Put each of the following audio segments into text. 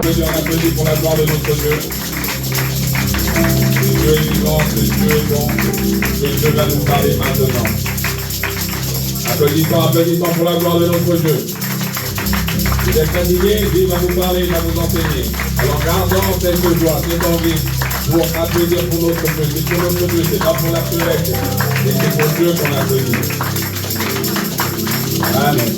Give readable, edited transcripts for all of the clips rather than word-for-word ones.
applaudit pour la gloire de notre Dieu. Dieu est vivant, ce Dieu est bon, et Dieu va nous parler maintenant. Applaudissons pour la gloire de notre Dieu. Vous êtes fatigués, Dieu va vous parler, il va vous enseigner. Alors gardons cette joie, cette envie pour applaudir pour notre Dieu. C'est pour notre Dieu, c'est pas pour l'archevêque, mais c'est pour Dieu qu'on applaudit. Amen.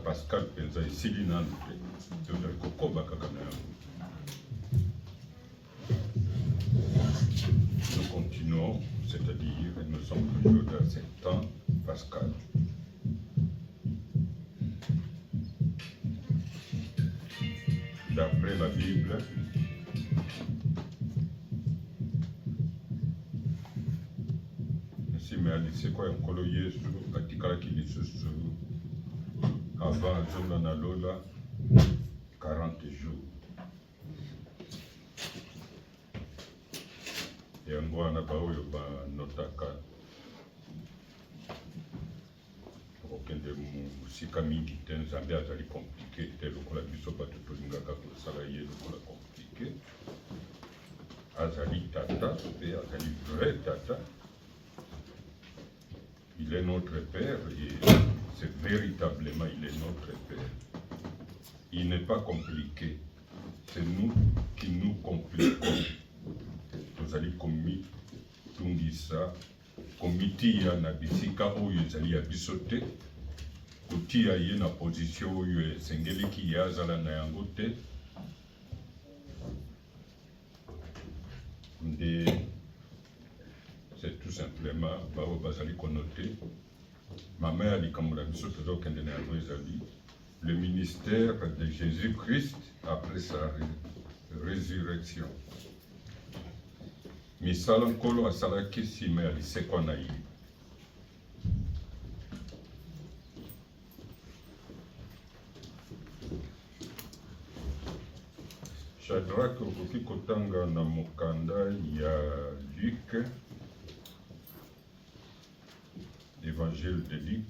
Pascal penza esili nanu te tozali kokoba kaka na yango. Nous continuons, c'est-à-dire nous sommes toujours dans ce temps pascal. D'après la Bible, nsima ya liseko ya nkolo Yesu atikalaki lisusu avant Zonda Nalola 40 jours. Yango wana baoyo banotaka okende musika mingi te Nzambe azali compliqué te lokola biso bato tolingaka kosala ye lokola compliqué. Azali tata pe azali vrai tata. Il est notre Père et c'est véritablement, il est notre Père. Il n'est pas compliqué. C'est nous qui nous compliquons. Nous allons commis tungisa, commitia na bisika oyo ezali ya bisote, kotia ye na position oyo esengeli ki yazala na yango te. C'est tout simplement bao bazali konote. Ma mère dit comme la le ministère de Jésus-Christ après sa résurrection. Misala nkolo asalaki sima ya lisekwa na ye. Shadrach okoki kotanga na mokanda ya Luc, Évangile de Luc,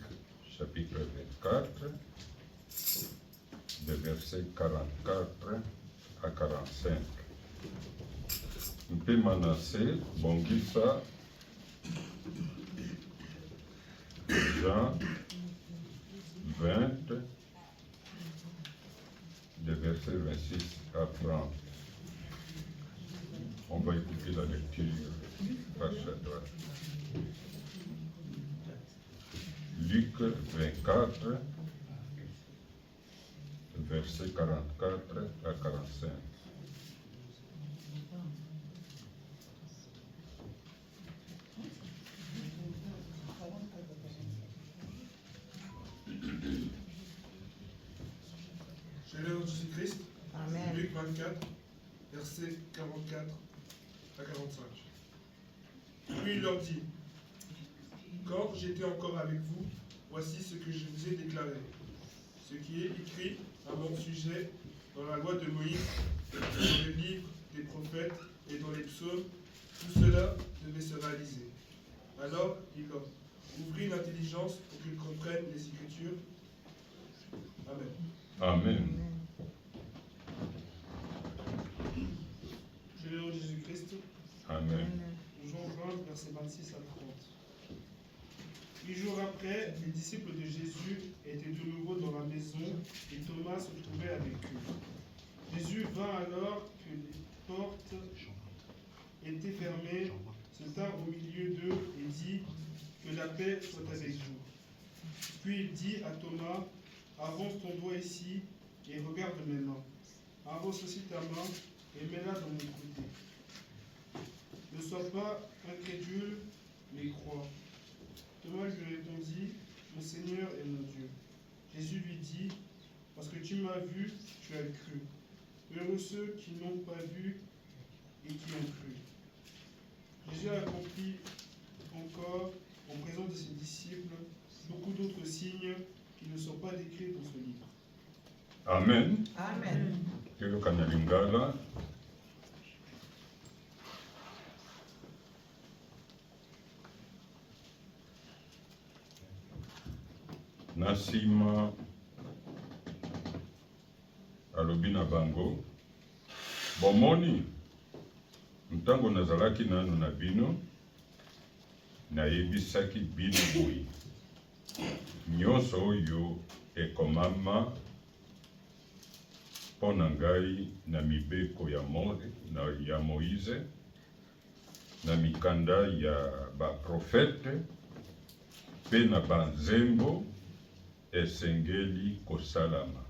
chapitre 24, de versets 44 à 45. Mpe Manassé, bongisa Jean 20, de versets 26 à 30. On va écouter la lecture par Shadrach. Luc 24, versets 44 à 45. Chaleur de Jésus-Christ, Amen. Luc 24, versets 44 à 45. Puis il leur dit, quand j'étais encore avec vous, voici ce que je vous ai déclaré. Ce qui est écrit à mon sujet dans la loi de Moïse, dans le livre des prophètes et dans les psaumes, tout cela devait se réaliser. Alors il leur ouvrit l'intelligence pour qu'ils comprennent les Écritures. Amen. Amen. Chaleur de Jésus-Christ. Jésus-Christ. Amen. Jean 20, versets 26 à 30. 8 jours après, les disciples de Jésus étaient de nouveau dans la maison et Thomas se trouvait avec eux. Jésus vint alors que les portes étaient fermées, se tint au milieu d'eux et dit que la paix soit avec vous. Puis il dit à Thomas, avance ton doigt ici et regarde mes mains. Avance aussi ta main et mets-la dans mon côté. Ne sois pas incrédule, mais crois. Thomas lui répondit, mon Seigneur et mon Dieu. Jésus lui dit, parce que tu m'as vu, tu as cru. Heureux ceux qui n'ont pas vu et qui ont cru. Jésus a accompli encore, en présence de ses disciples, beaucoup d'autres signes qui ne sont pas décrits dans ce livre. Amen. Amen. Keloka na lingala. Na nsima alobi na bango, bomoni ntango nazalaki nano na bino nayebisaki bino boye nyonso oyo ekomama mpo na ngai na mibeko ya Moïse, na mikanda ya baprofete mpe na banzembo esengeli kosalama.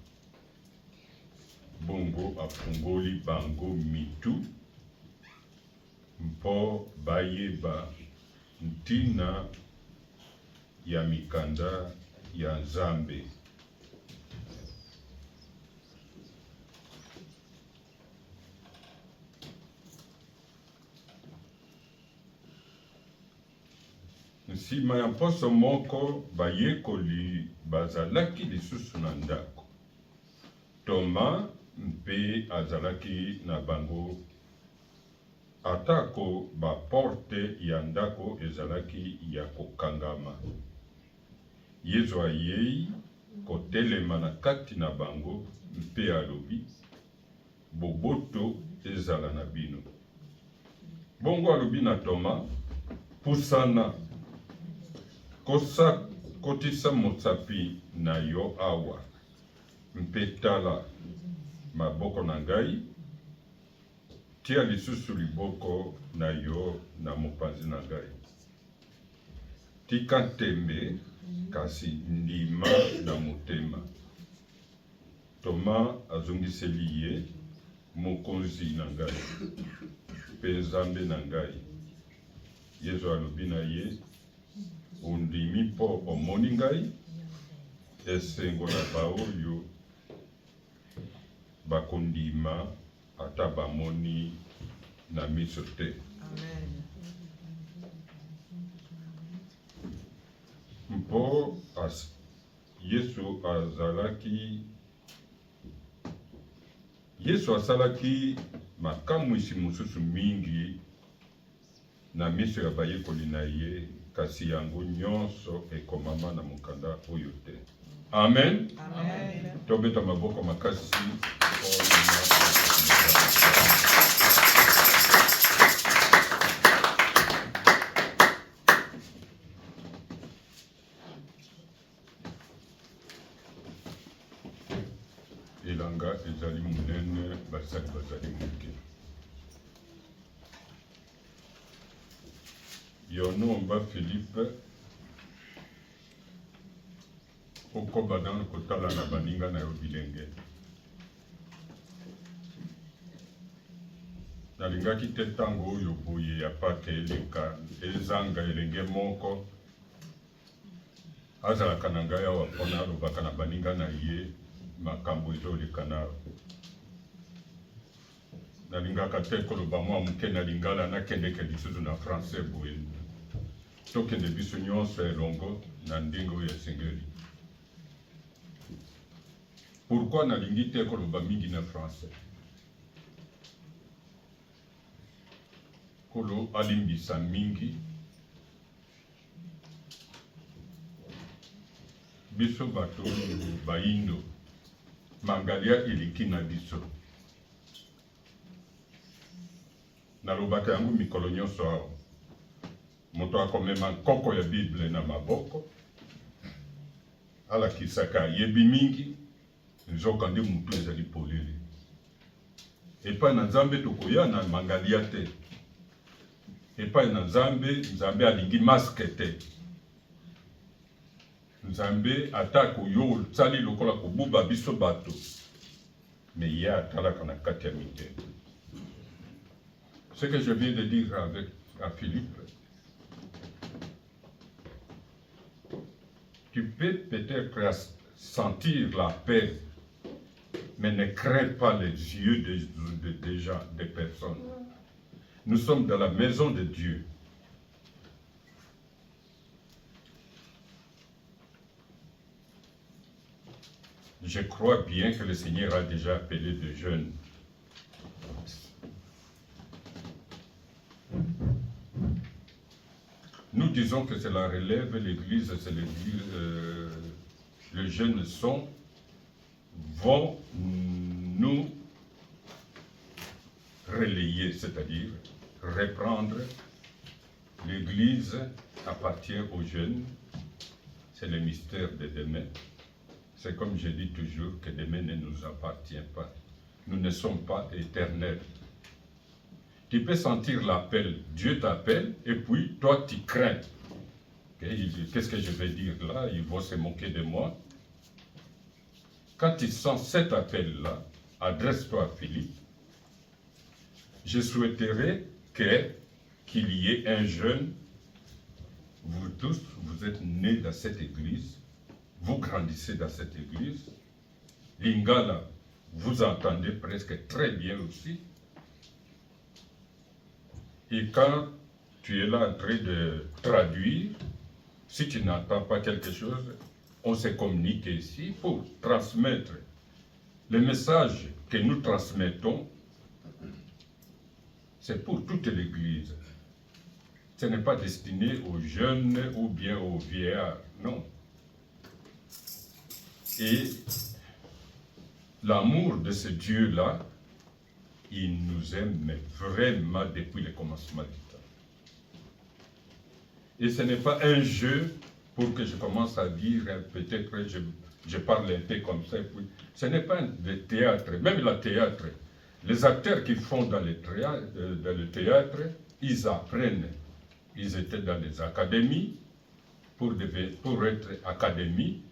Bongo afungoli bango mitu mpo bayeba ntina ya mikanda ya Nzambe. Nsima ya mposo moko bayekoli bazalaki lisusu na ndako. Toma mpe azalaki na bango atako baporte ya ndako ezalaki ya kokangama. Yesu ayei kotelema na kati na bango mpe alobi, boboto ezala na bino. Bongo alobi na Toma, pusana, kotisa motsapi na yo awa, mpe tala maboko na ngai, tia lisusu liboko na yo na mopanzi na ngai. Tika tembe kasi ndima na motema. Toma azongiseli ye, mokonzi na ngai, mpe Nzambe na ngai. Yesu alobi na ye, ondimi mpo omoni ngai, esengo na baoyo bakondima ata bamoni na miso te. Amen. Mpo Yesu asalaki makamwisi mosusu mingi na miso ya bayekoli na ye, kasi yango nyonso ekomama na mokanda oyo te. Amen. Amen. Tobeta maboko makasi. Elanga ezali munene, basali bazali moke. Yonomba Philippe okoba dans kotala na baninga na yo bilenge. Nalingaki te ntango oyo boye ya pake eleka ezanga elenge moko azalaka na ngai awa mpona alobaka na baninga na ye makambo ezoleka nayo. Nalingaka te koloba mwa moke na lingala nakendeke lisusu na français boye. Tokende biso nyonso elongo na ndenge oyo esengeli. Pourquoi nalingi te koloba mingi na français? Kolo alimbisa mingi. Biso bato baindo mangalia iliki na biso. nalobaka yango mikolo nyonso awa moto akomema nkoko ya bible na maboko alakisaka ayebi mingi nzoka nde mutu ezali polele epai na nzambe tokoya na mangalia te epai na nzambe alingi maske te nzambe atako yo osali lokola kobuba biso bato me ye atalaka na kati ya mitema. Ce que je viens de dire à Philippe, tu peux peut-être sentir la paix, mais ne crains pas les yeux des gens, des personnes. Nous sommes dans la maison de Dieu. Je crois bien que le Seigneur a déjà appelé des jeunes. Nous disons que c'est la relève, l'Église, c'est l'Église, les jeunes vont nous relayer, c'est-à-dire reprendre. L'Église appartient aux jeunes, c'est le mystère de demain. C'est comme je dis toujours que demain ne nous appartient pas. Nous ne sommes pas éternels. Tu peux sentir l'appel, Dieu t'appelle, et puis toi tu crains. Qu'est-ce que je vais dire là? Ils vont se moquer de moi. Quand tu sens cet appel-là, adresse-toi à Philippe. Je souhaiterais qu'il y ait un jeune. Vous tous, vous êtes nés dans cette église, vous grandissez dans cette église. Lingala, vous entendez presque très bien aussi. Et quand tu es là en train de traduire, si tu n'entends pas quelque chose, on se communique ici pour transmettre le message que nous transmettons. C'est pour toute l'Église. Ce n'est pas destiné aux jeunes ou bien aux vieillards, non. Et l'amour de ce Dieu-là, il nous aime vraiment depuis le commencement du temps. Et ce n'est pas un jeu pour que je commence à dire, peut-être je parle un peu comme ça. Puis, ce n'est pas le théâtre, même le théâtre. Les acteurs qui font dans le théâtre, ils apprennent. Ils étaient dans les académies pour être académie,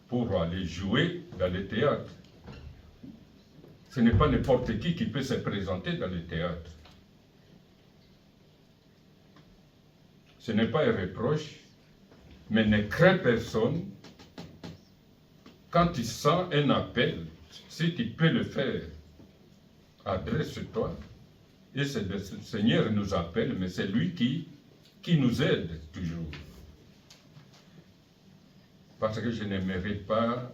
pour aller jouer dans le théâtre. Ce n'est pas n'importe qui peut se présenter dans le théâtre. Ce n'est pas un reproche, mais ne crains personne. Quand tu sens un appel, si tu peux le faire, adresse-toi. Et c'est le Seigneur nous appelle, mais c'est lui qui nous aide toujours. Parce que je n'aimerais pas.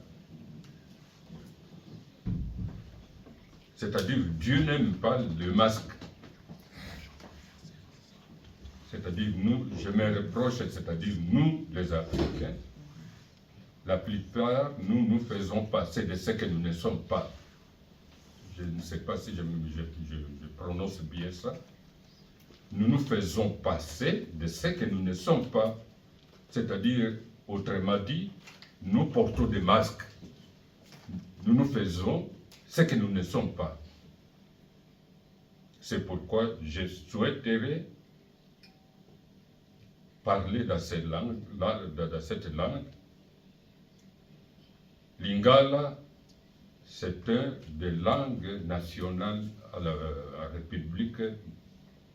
C'est-à-dire, Dieu n'aime pas le masque. C'est-à-dire, nous, je me reproche, c'est-à-dire, nous, les Africains, la plupart, nous faisons passer de ce que nous ne sommes pas. Je ne sais pas si je prononce bien ça. Nous nous faisons passer de ce que nous ne sommes pas. C'est-à-dire, autrement dit, nous portons des masques. Nous faisons ce que nous ne sommes pas. C'est pourquoi je souhaiterais parler dans cette langue. Lingala, c'est une des langues nationales à la République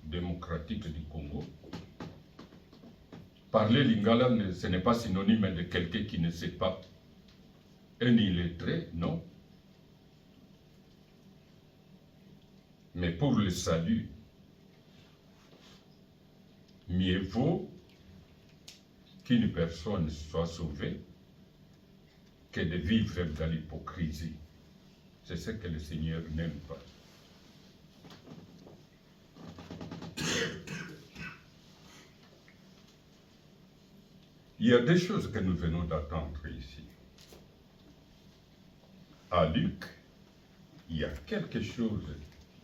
démocratique du Congo. Parler Lingala, ce n'est pas synonyme de quelqu'un qui ne sait pas. Un illettré, non. Mais pour le salut, mieux vaut qu'une personne soit sauvée que de vivre dans l'hypocrisie. C'est ce que le Seigneur n'aime pas. Il y a des choses que nous venons d'attendre ici. À Luc, il y a quelque chose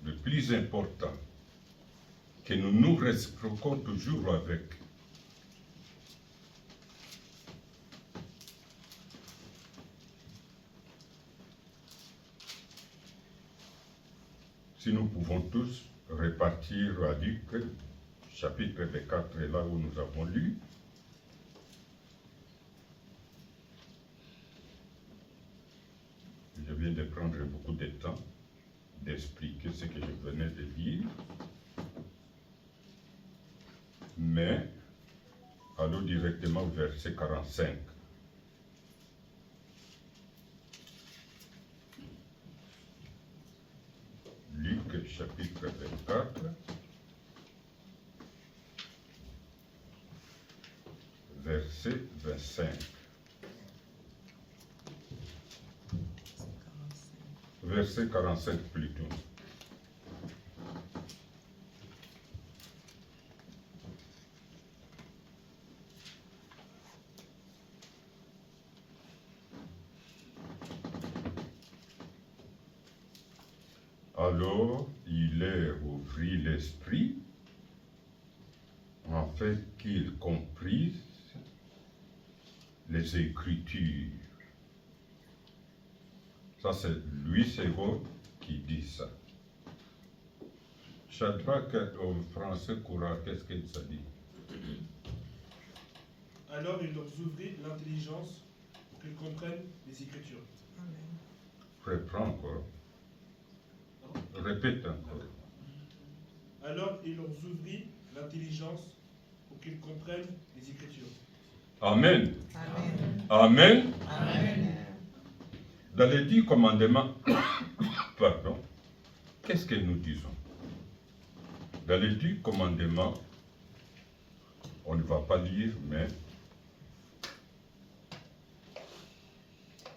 de plus important. que nous nous réciproquons toujours avec. Si nous pouvons tous repartir à Luc, chapitre 4, là où nous avons lu, je viens de prendre beaucoup de temps d'expliquer ce que je venais de lire, mais allons directement au verset 45. Luc chapitre 24, verset 25. Verset 45 plutôt. Alors il leur ouvrit l'esprit, en fait qu'ils comprissent les Écritures. Ça, c'est Louis II qui dit ça. Shadrach, au français courant, qu'est-ce qu'il ça dit? Alors il leur ouvrit l'intelligence pour qu'ils comprennent les Écritures. Reprends encore. Répète encore. Alors il leur ouvrit l'intelligence pour qu'ils comprennent les Écritures. Amen. Amen. Amen. Amen. Dans les 10 commandements, pardon, qu'est-ce que nous disons? Dans les 10 commandements, on ne va pas lire, mais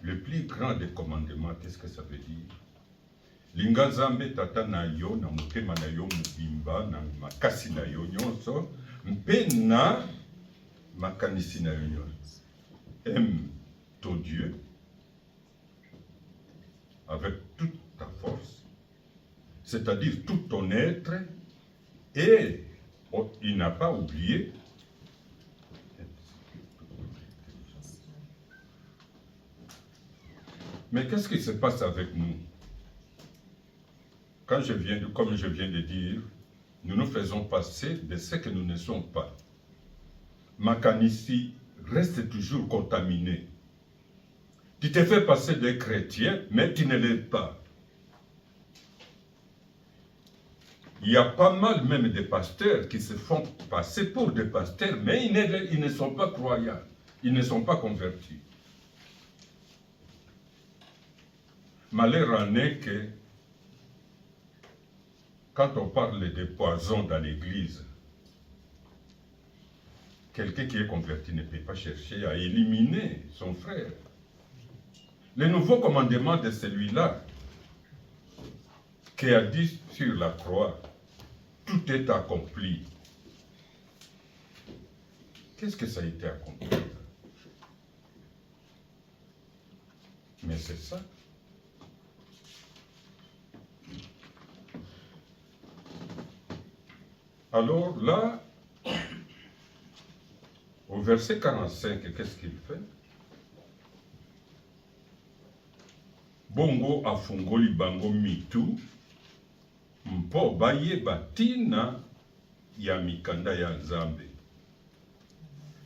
le plus grand des commandements, qu'est-ce que ça veut dire? Linga zambe tata na yo na mutema na yo mubimba na makasi na yo nyonso mpe na makanisi na yo nyonso. Aime ton Dieu avec toute ta force, c'est-à-dire tout ton être, et il n'a pas oublié mais qu'est-ce qui se passe avec nous? Comme je viens de dire, nous nous faisons passer de ce que nous ne sommes pas. Makanisi reste toujours contaminé. Tu te fais passer des chrétiens, mais tu ne l'es pas. Il y a pas mal même de pasteurs qui se font passer pour des pasteurs, mais ils ne sont pas croyants, ils ne sont pas convertis. Malheur en est que quand on parle de poison dans l'église, quelqu'un qui est converti ne peut pas chercher à éliminer son frère. Le nouveau commandement de celui-là, qui a dit sur la croix, tout est accompli. Qu'est-ce que ça a été accompli? Mais c'est ça. Alors là, au verset 45, qu'est-ce qu'il fait? Bongo afungoli bango mitu, mpo baye batina ya mikanda ya Nzambe.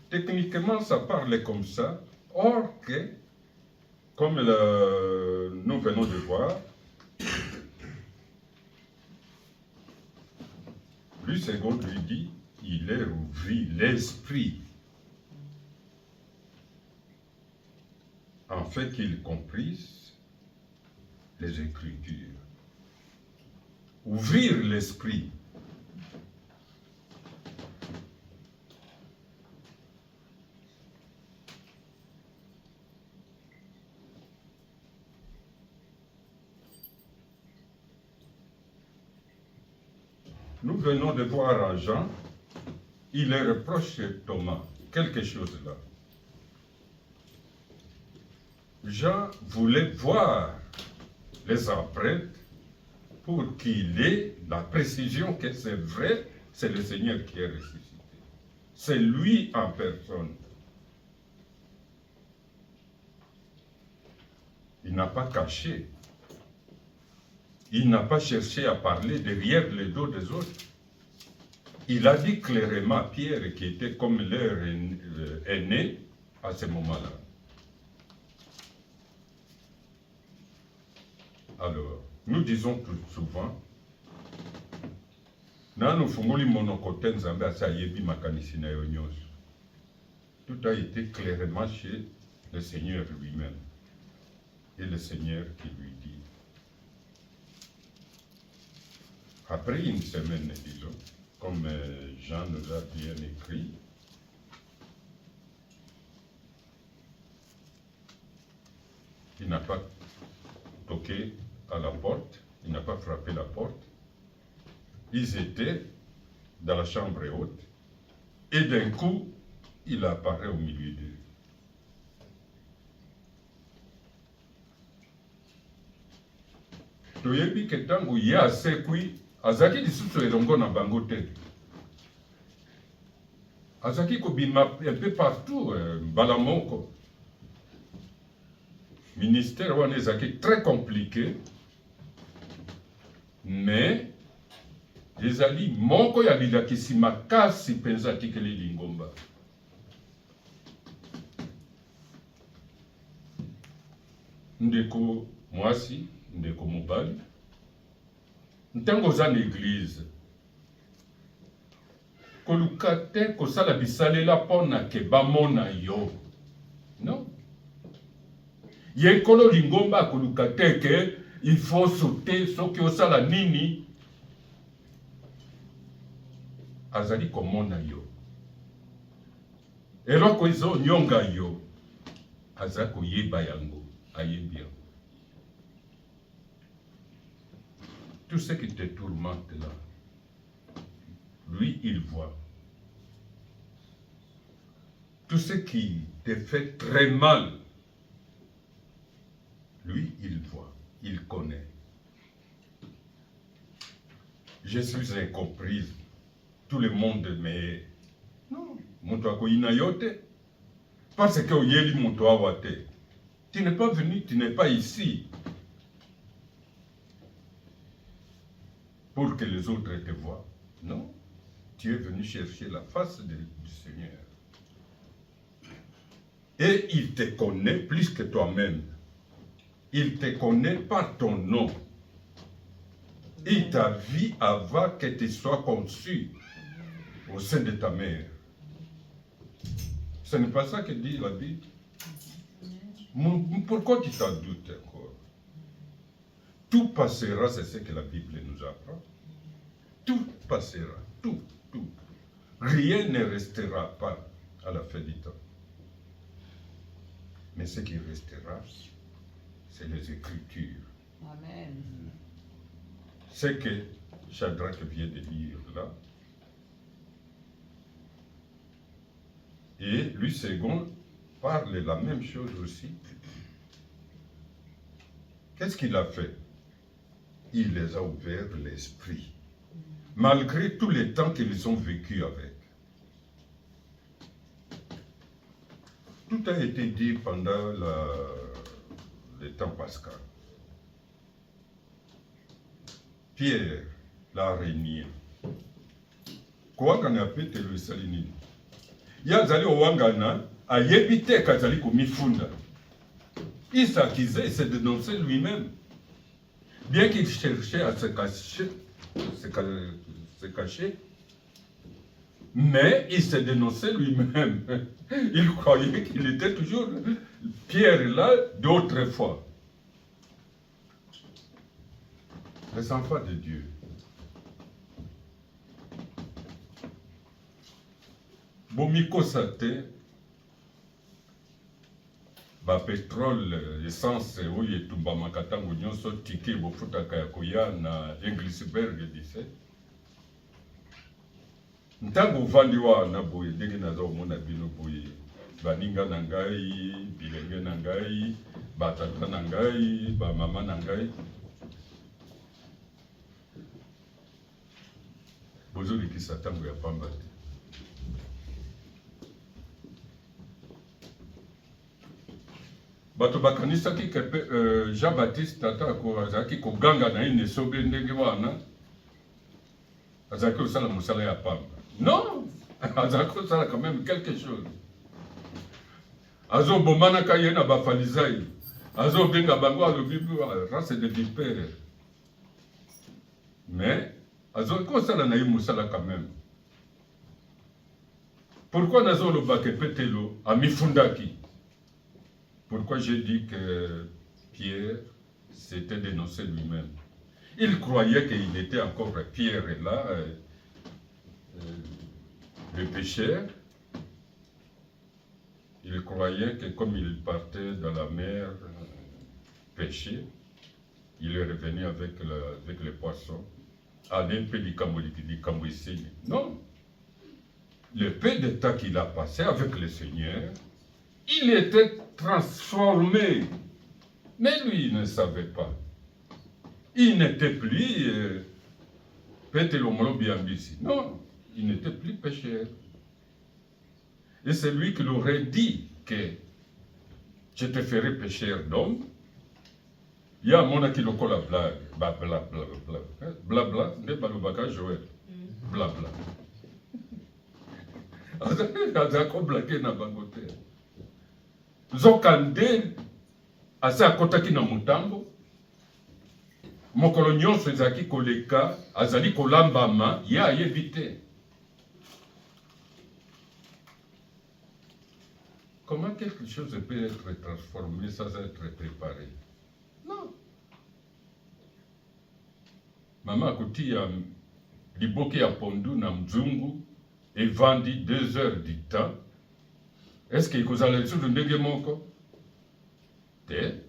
Techniquement, ça parle comme ça, or que, comme nous venons de voir, Louis II lui dit, il est ouvri l'esprit, en fait qu'il comprisse les Écritures. Ouvrir l'esprit. Nous venons de voir en Jean, il reproche Thomas quelque chose là. Jean voulait voir les empreintes pour qu'il ait la précision que c'est vrai c'est le Seigneur qui est ressuscité. C'est lui en personne. Il n'a pas caché. Il n'a pas cherché à parler derrière le dos des autres. Il a dit clairement à Pierre, qui était comme leur aîné à ce moment-là. Alors, nous disons tout souvent, Nanu funguli monokote nzambe asayebi makanisi na yo nyonso. Tout a été clairement chez le Seigneur lui-même. Et le Seigneur qui lui dit. Après une semaine, disons, comme Jean nous a bien écrit, il n'a pas toqué à la porte, il n'a pas frappé la porte. Ils étaient dans la chambre haute, et d'un coup, il apparaît au milieu d'eux. Toyebi ke tangu ye asekwi, azaki lisusu elongo na bango te. Azaki kobima un peu partout, mbala moko. Ministère wana ezaki très compliqué, mais ezali moko ya bilakisi makasi mpenza atikeli lingomba. Ndeko mwasi, ndeko mobali, ntango oza na église, koluka te kosala bisalela mpona ke bamona yo. Non. Ye kolo lingomba akoluka te ke il faut sauter soki osala nini, azali komona yo. Eloko ezo nyonga yo, aza koyeba yango, ayebi yango. Tout ce qui te tourmente là, lui, il voit. Tout ce qui te fait très mal, lui, il voit, il connaît. Je suis incomprise. Tout le monde, mais non, moto akoyina yote, parce que oyeli moto awate. Tu n'es pas venu, tu n'es pas ici pour que les autres te voient. Non, tu es venu chercher la face du Seigneur. Et il te connaît plus que toi-même. Il te connaît par ton nom. Il t'a vu avant que tu sois conçu au sein de ta mère. Ce n'est pas ça que dit la Bible. Pourquoi tu t'en doutes encore? Tout passera, c'est ce que la Bible nous apprend. Tout passera, tout. Rien ne restera pas à la fin du temps. Mais ce qui restera, c'est les Écritures. Amen. Ce que Shadrach vient de lire là. Et lui second parle la même chose aussi. Qu'est-ce qu'il a fait? Il les a ouverts l'esprit, malgré tous les temps qu'ils ont vécu avec. Tout a été dit pendant le temps pascal. Pierre, l'araignée. Kouakana pete le salinini. Yazali owangana, ayebite kazali komifunda. Il s'accusait, il s'est dénoncé lui-même. Bien qu'il cherchait à se cacher, mais il s'est dénoncé lui-même. Il croyait qu'il était toujours Pierre là d'autrefois. Les enfants de Dieu. Bomiko sate, ba pétrole, essence, oye tumba makatango nyonso tike bofuta kaya koya na Englisberg dise. Ntango uvandi wa na boye, ndenge naza omona bino boye, baninga na ngai, bilenge na ngai, batata na ngai, ba mama na ngai. ekozolekisa ntango ya pamba te. Bato bakanisaki ke Jean-Baptiste ata azalaki koganga na ye nesobe ndenge wana azalaki kosala mosala ya pamba. Non, azalaki kosala quand même quelque chose. Azobomanaka ye na bafalisai, azobenga bango alobi race de vipère. Mais azalaki kosala na ye mosala quand même. Pourquoi nazoloba ke Petelo amifundaki? Pourquoi j'ai dit que Pierre s'était dénoncé lui-même? Il croyait qu'il était encore Pierre est là, le pécheur. Il croyait que comme il partait dans la mer pêcher, il est revenu avec les poissons. Non. Le peu de temps qu'il a passé avec le Seigneur, il était transformé. Mais lui, il ne savait pas. Il n'était plus non, il n'était plus pécheur. Et c'est lui qui l'aurait dit que je te ferai pécheur d'homme. Il y a un monde qui le colle la blague. Blabla, ne balubaka Joël. Blabla. Azako blagué na bangote. Zokande asa akotaki na mutambo. Mokolo nyonso ezaki koleka azali kolambama ya ayebi te. Comment quelque chose peut être transformé sans être préparé? Non. Maman akotia liboke ya pondu na mzungu et vendi 2 heures du temps. Est-ce que ikozala lisusu ndenge moko? Te.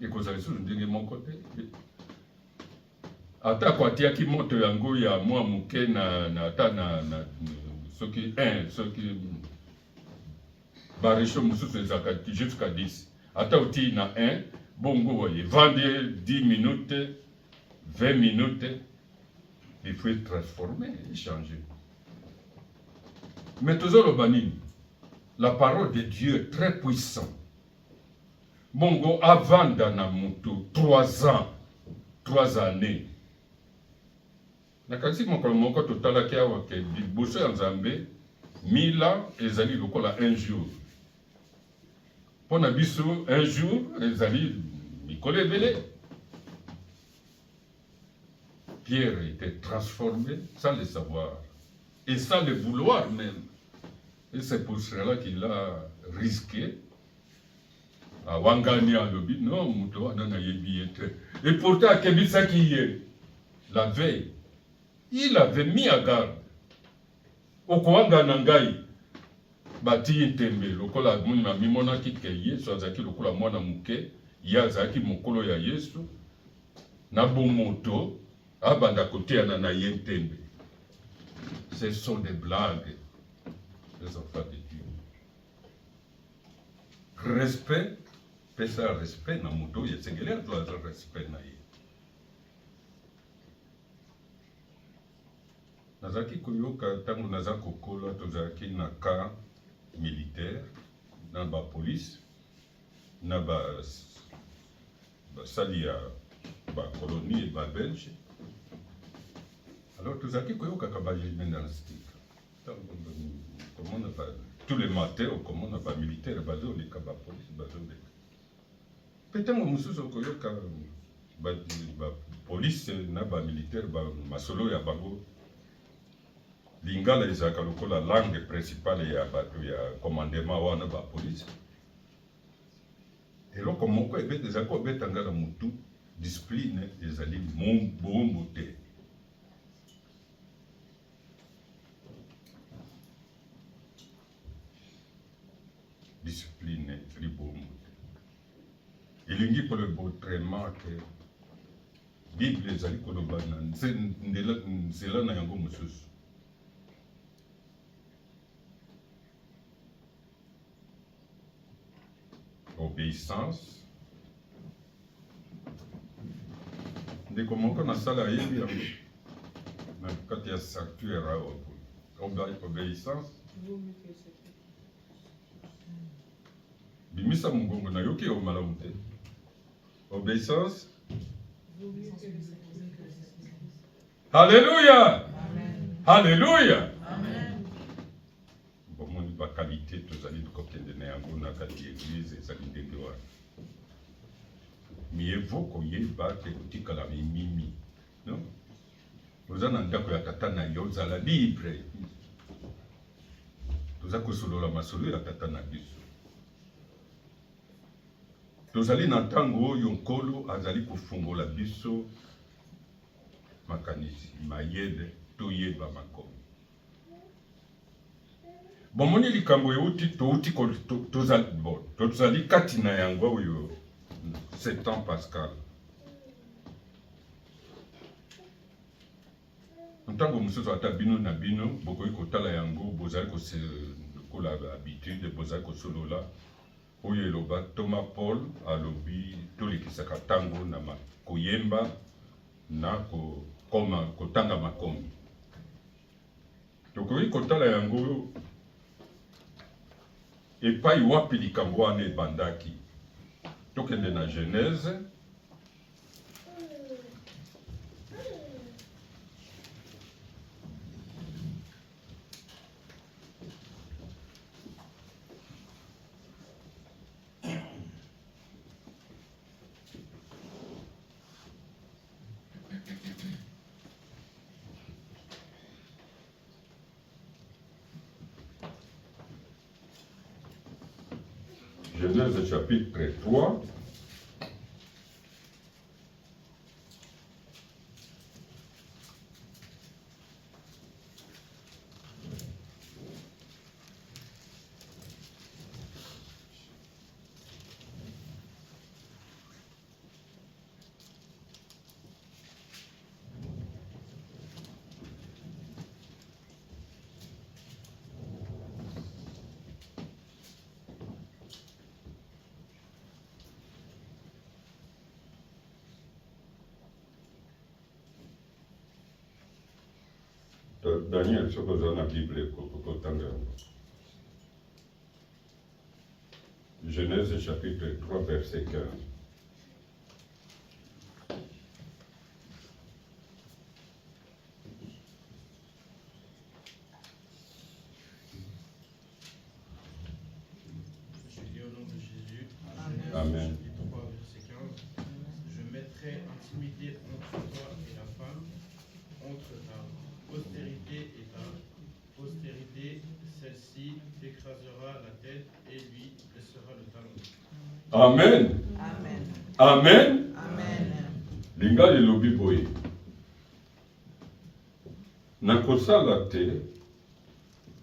Ikozala lisusu ndenge moko te. Ata kwa tiaki moto yango ya mwa muke na ata na soki barisho mususu ezaka jusqu'à 10. Ata uti na 1, bongo voye, vendre 10 minutes, 20 minutes, il faut être transformé, changer. Mais toujours le banini, la parole de Dieu est très puissante. Bongo avant Danamuto, 3 ans, 3 années. Nakasi mokolo moko totalaki awa ke liboso ya Nzambe 1000 ans ezali lokola 1 jour. Pona biso 1 jour ezali mikolo ebele. Pierre était transformé sans le savoir et sans le vouloir même. Et c'est pour cela qu'il a risqué à Wangani à l'obi. Non, Moutoua n'a yebi été. Et pourtant, Kebisaki hier, la veille, il avait mis à garde. Okoanga Nangai, Bati Tembe, lokola Muna Mimona Kikeye, Swazaki lokola Mwana Muke, Yazaki Mokolo ya Yesu, Nabomoto, Abanda Kote Anana Yentembe. Ce sont des blagues, les enfants de Dieu. Respect, pesa respect na moto, yesengele doit respect na ye. Nazaki koyoka tango nazako kola tozaki na cas militaire, na ba police, na ba salia ba colonie et ba belge. Alors tozaki koyoka kabaji mendanastique. Comment on va tous les matins au comment on va militaire bazo les kaba police bazo les. Peut-être mususu koyoka ba police na ba militaire ba masolo ya bango. Lingala ezaka lokola langue principale ya bato ya commandement wana ba police. Et là comme moko ebete ezako betanga na mutu discipline ezali bombo te. Discipline ezali bombo te. Elingi pour le bontrement que Bible ezali koloba na nzela na yango mususu. Obéissance. De comment on a ça là, quand il y a sanctuaire, obéissance. Bimisa mungongo na yoki o malamu te. Obéissance. Alléluia. Alléluia. Bon, mon ba qualité tozali de kokende na yango na kati église ezali ndenge wana. Mieux vaut koyeba ke kotikala mimimi. Non? Ozana ndako ya tata na yo zala libre. Toza kosolola masolo ya tata na biso. Tozali na ntango oyo nkolo azali kofungola biso makanisi mayele toyeba makomi. Bomoni likambo euti touti tozali kati na yango oyo Saint Pascal. Ntango mosusu ata bino na bino bokoki kotala yango bozali kola habitude bozali kosolola oyo eloba Thomas Paul alobi tolekisaka ntango na koyemba na kotanga makomi. Tokoki kotala yango epai wapi likambo wana ebandaki. Tokende na Genèse Genèse chapitre 3. Daniel, ce que vous avez dans la Bible, Genèse chapitre 3, verset 15. Je dis au nom de Jésus, Amen. Chapitre 3, verset 15. Je mettrai intimité entre toi et la femme, entre ta postérité et ta postérité, celle-ci t'écrasera la tête et lui blessera le talon. Amen. Amen. Amen. Amen. Linga elobi boye. Nakosala te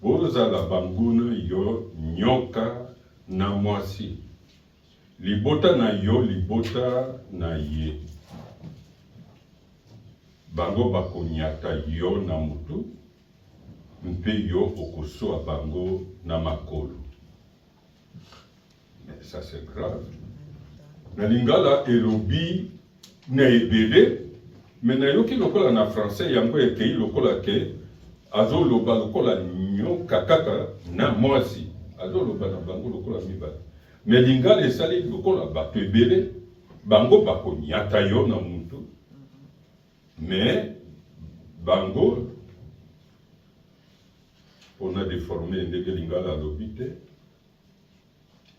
bozala banguna yo nyoka na mwasi. Libota na yo libota na ye. Bango bakonyata yo na mutu, mpe yo okosoa bango na makolo. Mais ça c'est grave. Na lingala elobi na ebele, mais na yoki lokola na français yango ekei lokola ke azo loba lokola nyoka kaka na mwasi. Azo loba na bango lokola mibale. Mais lingala esali lokola bato ebele, bango bakonyata yo na mutu. Mais bango on a déformé ndenge lingala lobite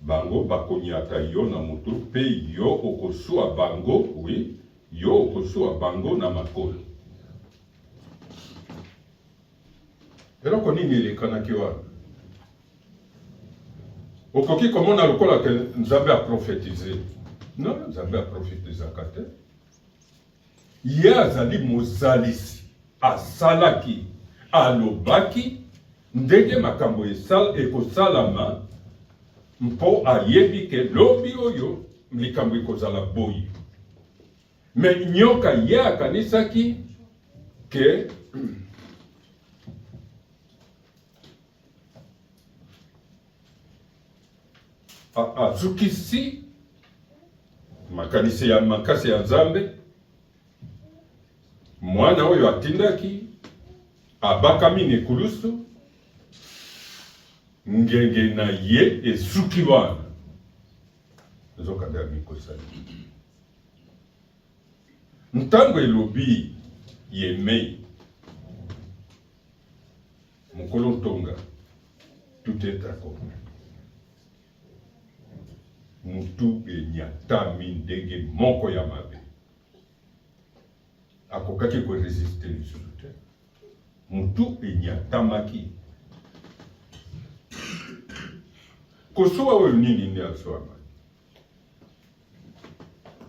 bango bakonyata yo na mutu pe yo okosua bango oui yo okosua bango na makolo. Eloko nini elekanaki wana? Okoki komona lokola ke Nzambe a prophétisé. Non, Nzambe a prophétisaka te. Ye azali mozalisi, asalaki, alobaki, ndenge makambo ekosalama, mpo ayebi ke lobi oyo, likambo ekozala boyi. Me nyoka ye akanisaki ke azukisi makasi ya Nzambe, mwana oyo atindaki abakami nekulusu ngenge na ye esuki wana ezokanda mikosali ntango elobi yemei mokolo ntonga tout est accompli mutu enyatami ndenge moko ya mabe akokaki koresiste lisusu te mutu enyatamaki kosowa oyo nini nde aswama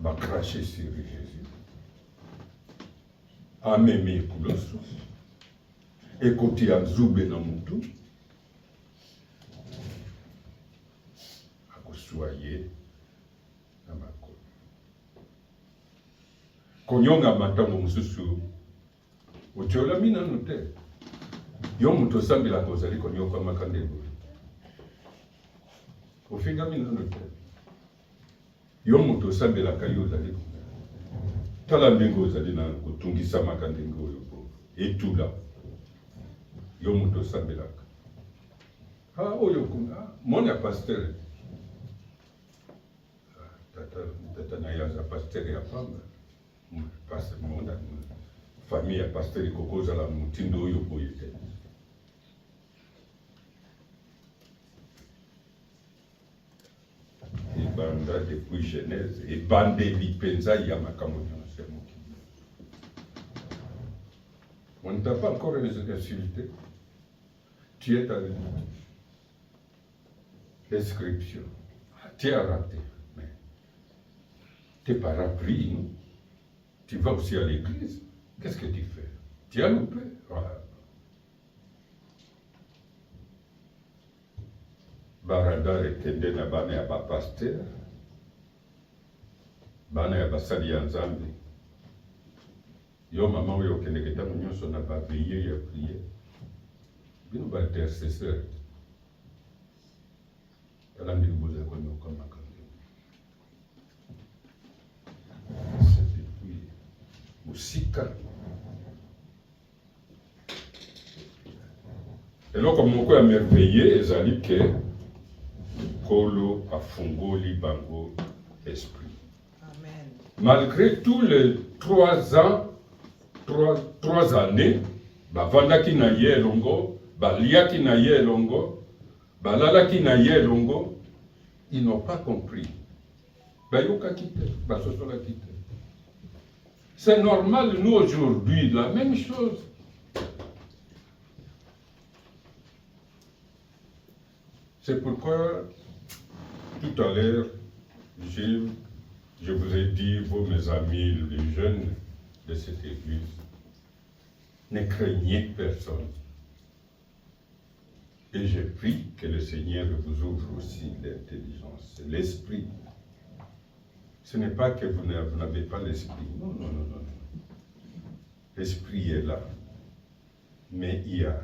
bakrashe sur Jésus amemi ekulusu ekoti ya nzube na mutu akoswa ye na makolo konyongama ntango mosusu otiolami nano te yo mutu osambelaka ozali konyokwamaka ndebo ofingami nano te yo mutu osambelaka yo ozali tala ndenge ozali na kotungisamaka ndenge oyo po etula yo mutu osambelaka oyo kuna moni ya pasteur tata na ye aza pasteur ya pamba famille ya pasteur ekoki ozala motindo oyo boye te ebanda depuis genèse ebandeli mpenza ya makambo nyonso ya mokili. On ne t'a pas encore insulté. Tu es dans l'inscription. Tu as raté. Mais tes parents prient, non? Tu vas aussi à l'église. Qu'est-ce que tu fais? Tu as loupé. Voilà. Barada ekende na bana ya bapasteur, bana ya basali ya nzambe. Yo mama oyo okendeke ntango nyonso na baveille ya priere bino baintercesseur tala ndenge bozala konyoka makambo depuis mosika eloko moko ya merveille ezali ke Kolo afungoli bango esprit. Amen. Malgré tous les 3 ans, 3 années, bavandaki na ye elongo, baliaki na ye elongo, balalaki na ye elongo, ils n'ont pas compris. Bayokaki te, basosolaki te. C'est normal, nous aujourd'hui, la même chose. C'est pourquoi tout à l'heure, je vous ai dit, vous mes amis, les jeunes de cette église, ne craignez personne. Et je prie que le Seigneur vous ouvre aussi l'intelligence, l'esprit. Ce n'est pas que vous n'avez pas l'esprit. Non, non, non, non. L'esprit est là. Mais il y a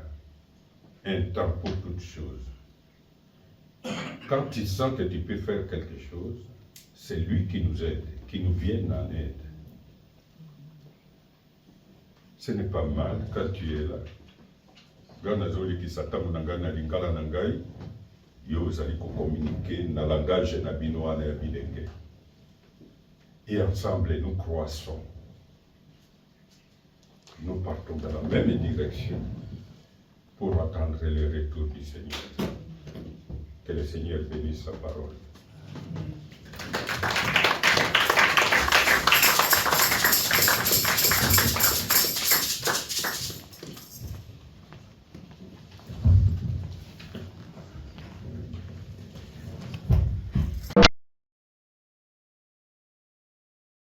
un temps pour toutes choses. Quand tu sens que tu peux faire quelque chose, c'est lui qui nous aide, qui nous vient en aide. Ce n'est pas mal quand tu es là. Ganazoli qui s'attend na lingala nangai, yo zali ko communiquer na langage na bino na bilenge. Et ensemble nous croissons. Nous partons dans la même direction pour attendre le retour du Seigneur. Que le Seigneur bénisse sa parole.